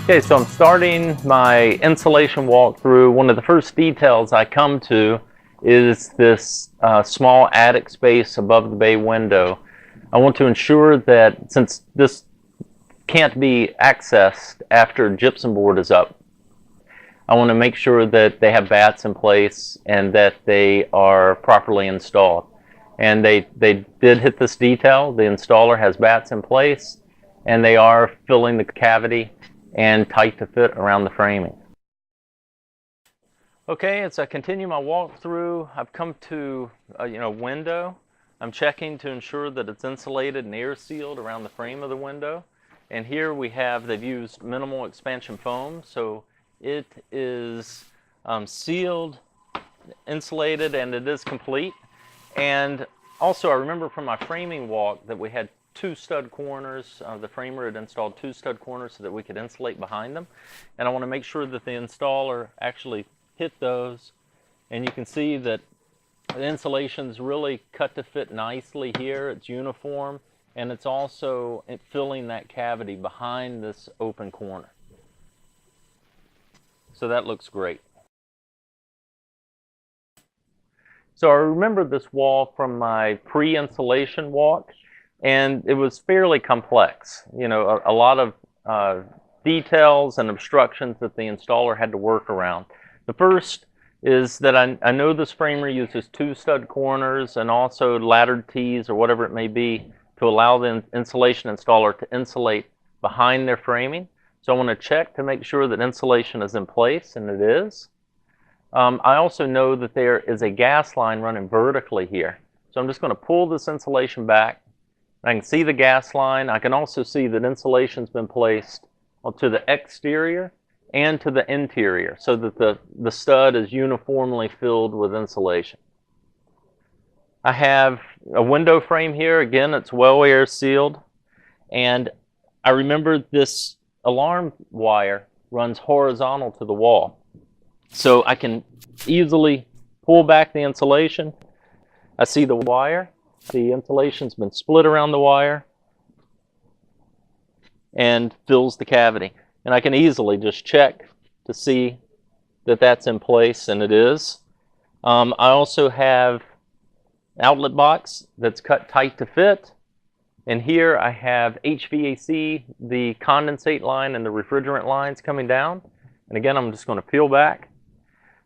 Okay, so I'm starting my insulation walkthrough. One of the first details I come to is this small attic space above the bay window. I want to ensure that since this can't be accessed after gypsum board is up, I want to make sure that they have bats in place and that they are properly installed. And they did hit this detail. The installer has bats in place and they are filling the cavity and tight to fit around the framing. Okay, as I continue my walkthrough, I've come to a window. I'm checking to ensure that it's insulated and air sealed around the frame of the window. And here we have, they've used minimal expansion foam, so it is sealed, insulated, and it is complete. And also I remember from my framing walk that we had 2 stud corners. The framer had installed 2 stud corners so that we could insulate behind them. And I want to make sure that the installer actually hit those. And you can see that the insulation's really cut to fit nicely here. It's uniform. And it's also filling that cavity behind this open corner. So that looks great. So I remember this wall from my pre-insulation walk. And it was fairly complex, a lot of details and obstructions that the installer had to work around. The first is that I know this framer uses 2 stud corners and also laddered tees or whatever it may be to allow the insulation installer to insulate behind their framing. So I want to check to make sure that insulation is in place, and it is. I also know that there is a gas line running vertically here. So I'm just going to pull this insulation back. I can see the gas line. I can also see that insulation's been placed to the exterior and to the interior so that the stud is uniformly filled with insulation. I have a window frame here. Again, it's well air sealed. And I remember this alarm wire runs horizontal to the wall. So I can easily pull back the insulation. I see the wire. The insulation's been split around the wire and fills the cavity. And I can easily just check to see that that's in place, and it is. I also have an outlet box that's cut tight to fit. And here I have HVAC, the condensate line and the refrigerant lines coming down. And again, I'm just going to peel back.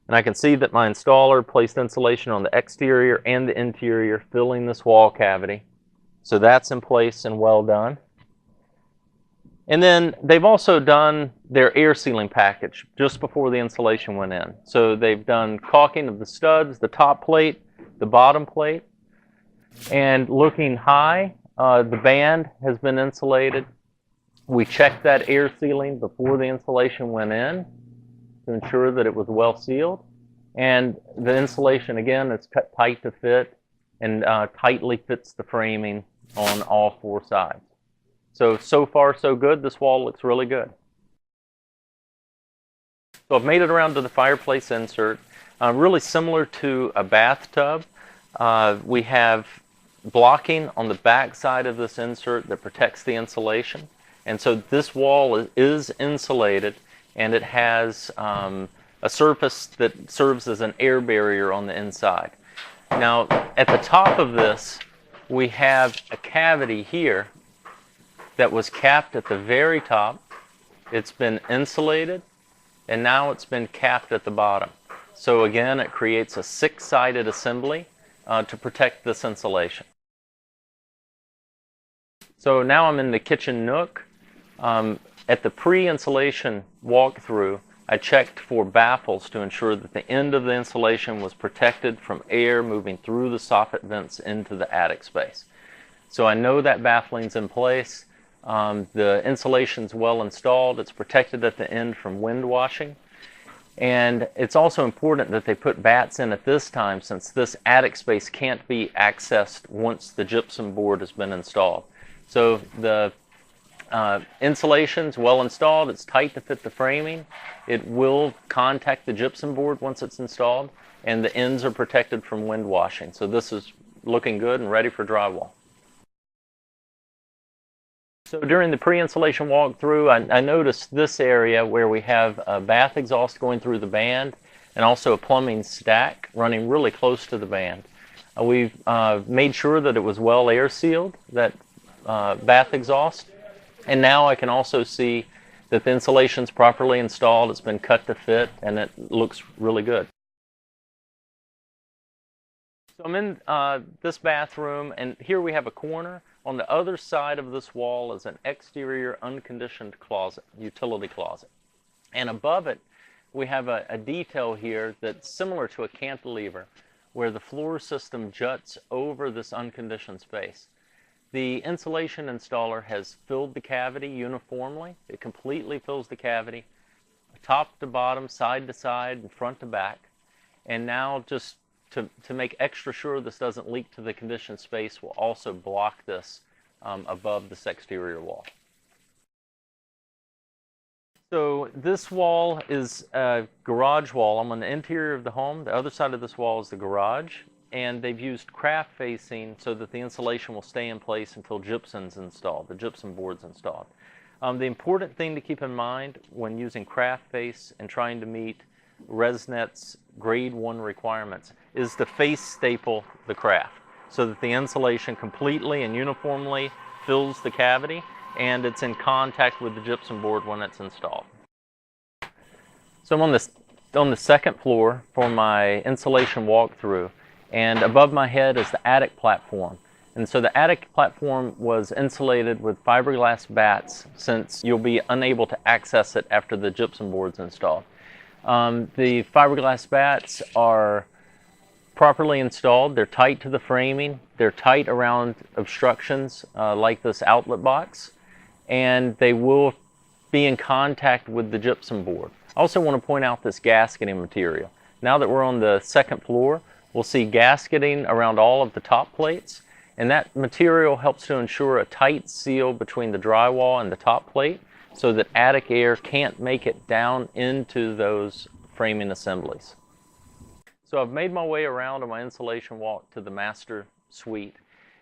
And I can see that my installer placed insulation on the exterior and the interior, filling this wall cavity. So that's in place and well done. And then they've also done their air sealing package just before the insulation went in. So they've done caulking of the studs, the top plate, the bottom plate. And looking high, the band has been insulated. We checked that air sealing before the insulation went in to ensure that it was well sealed. And the insulation, again, is cut tight to fit and tightly fits the framing on all 4 sides. So far so good. This wall looks really good. So I've made it around to the fireplace insert. Really similar to a bathtub. We have blocking on the back side of this insert that protects the insulation. And so this wall is insulated, and it has a surface that serves as an air barrier on the inside. Now, at the top of this, we have a cavity here that was capped at the very top. It's been insulated, and now it's been capped at the bottom. So again, it creates a 6-sided assembly to protect this insulation. So now I'm in the kitchen nook. At the pre-insulation walkthrough, I checked for baffles to ensure that the end of the insulation was protected from air moving through the soffit vents into the attic space. So I know that baffling's in place. The insulation's well installed. It's protected at the end from wind washing. And it's also important that they put bats in at this time, since this attic space can't be accessed once the gypsum board has been installed. So the insulation's well installed. It's tight to fit the framing. It will contact the gypsum board once it's installed, and the ends are protected from wind washing. So this is looking good and ready for drywall. So during the pre-installation walkthrough, I noticed this area where we have a bath exhaust going through the band and also a plumbing stack running really close to the band. We've made sure that it was well air sealed, that bath exhaust, and now I can also see that the insulation's properly installed, it's been cut to fit, and it looks really good. So I'm in this bathroom, and here we have a corner. On the other side of this wall is an exterior unconditioned closet, utility closet. And above it, we have a detail here that's similar to a cantilever, where the floor system juts over this unconditioned space. The insulation installer has filled the cavity uniformly. It completely fills the cavity, top to bottom, side to side, and front to back. And now, just to make extra sure this doesn't leak to the conditioned space, we'll also block this above this exterior wall. So this wall is a garage wall. I'm on the interior of the home. The other side of this wall is the garage, and they've used craft facing so that the insulation will stay in place until gypsum's installed, the gypsum board's installed. The important thing to keep in mind when using craft face and trying to meet RESNET's grade 1 requirements is to face staple the craft so that the insulation completely and uniformly fills the cavity and it's in contact with the gypsum board when it's installed. So I'm on the second floor for my insulation walkthrough, and above my head is the attic platform. And so the attic platform was insulated with fiberglass bats, since you'll be unable to access it after the gypsum board's installed. The fiberglass bats are properly installed. They're tight to the framing. They're tight around obstructions like this outlet box, and they will be in contact with the gypsum board. I also want to point out this gasketing material. Now that we're on the second floor, we'll see gasketing around all of the top plates, and that material helps to ensure a tight seal between the drywall and the top plate so that attic air can't make it down into those framing assemblies. So I've made my way around on my insulation walk to the master suite,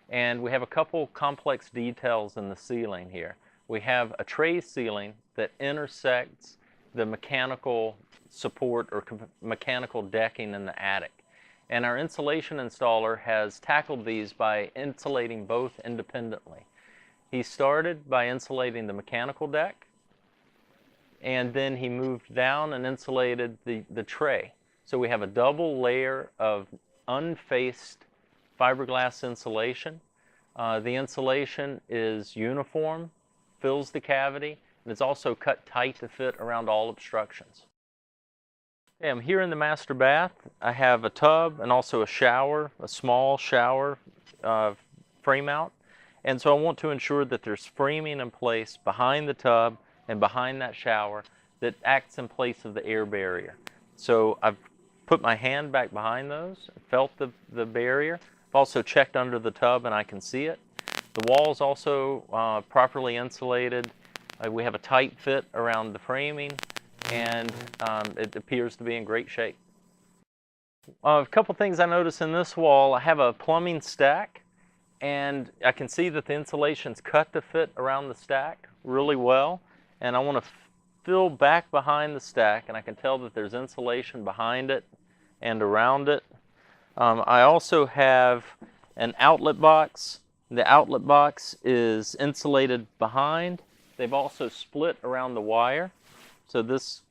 and we have a couple complex details in the ceiling here. We have a tray ceiling that intersects the mechanical support or mechanical decking in the attic. And our insulation installer has tackled these by insulating both independently. He started by insulating the mechanical deck, and then he moved down and insulated the tray. So we have a double layer of unfaced fiberglass insulation. The insulation is uniform, fills the cavity, and it's also cut tight to fit around all obstructions. Okay, I'm here in the master bath. I have a tub and also a shower, a small shower frame out. And so I want to ensure that there's framing in place behind the tub and behind that shower that acts in place of the air barrier. So I've put my hand back behind those, felt the barrier. I've also checked under the tub and I can see it. The wall is also properly insulated. We have a tight fit around the framing, and it appears to be in great shape. A couple things I noticed in this wall. I have a plumbing stack, and I can see that the insulation's cut to fit around the stack really well, and I want to fill back behind the stack, and I can tell that there's insulation behind it and around it. I also have an outlet box. The outlet box is insulated behind. They've also split around the wire, so this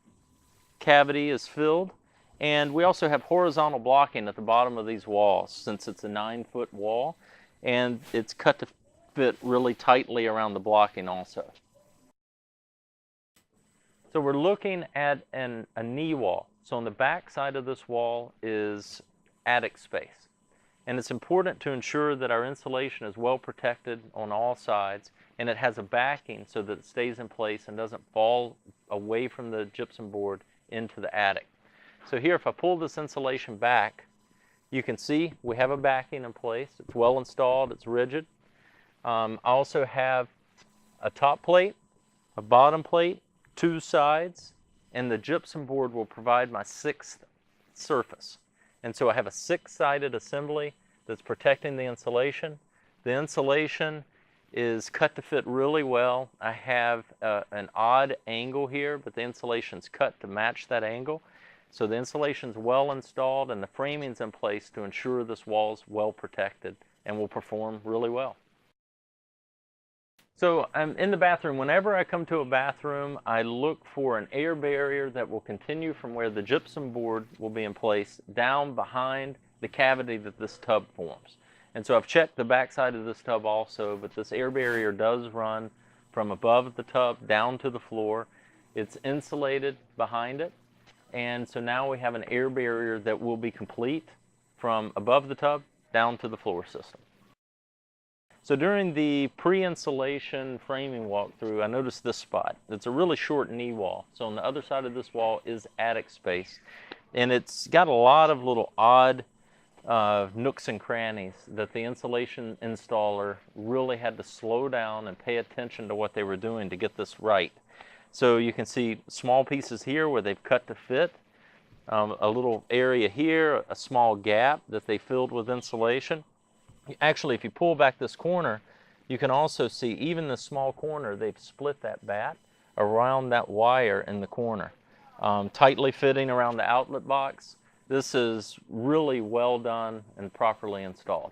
cavity is filled. And we also have horizontal blocking at the bottom of these walls, since it's a 9-foot wall, and it's cut to fit really tightly around the blocking also. So we're looking at a knee wall. So on the back side of this wall is attic space. And it's important to ensure that our insulation is well protected on all sides, and it has a backing so that it stays in place and doesn't fall away from the gypsum board into the attic. So here, if I pull this insulation back, you can see we have a backing in place. It's well installed, it's rigid. I also have a top plate, a bottom plate, 2 sides, and the gypsum board will provide my 6th surface. And so I have a 6-sided assembly that's protecting the insulation. The insulation is cut to fit really well. I have an odd angle here, but the insulation's cut to match that angle. So the insulation's well installed and the framing's in place to ensure this wall's well protected and will perform really well. So in the bathroom, whenever I come to a bathroom, I look for an air barrier that will continue from where the gypsum board will be in place down behind the cavity that this tub forms. And so I've checked the backside of this tub also, but this air barrier does run from above the tub down to the floor. It's insulated behind it, and so now we have an air barrier that will be complete from above the tub down to the floor system. So during the pre-insulation framing walkthrough, I noticed this spot. It's a really short knee wall. So on the other side of this wall is attic space, and it's got a lot of little odd nooks and crannies that the insulation installer really had to slow down and pay attention to what they were doing to get this right. So you can see small pieces here where they've cut to fit, a little area here, a small gap that they filled with insulation. Actually, if you pull back this corner, you can also see even the small corner, they've split that bat around that wire in the corner, tightly fitting around the outlet box. This is really well done and properly installed.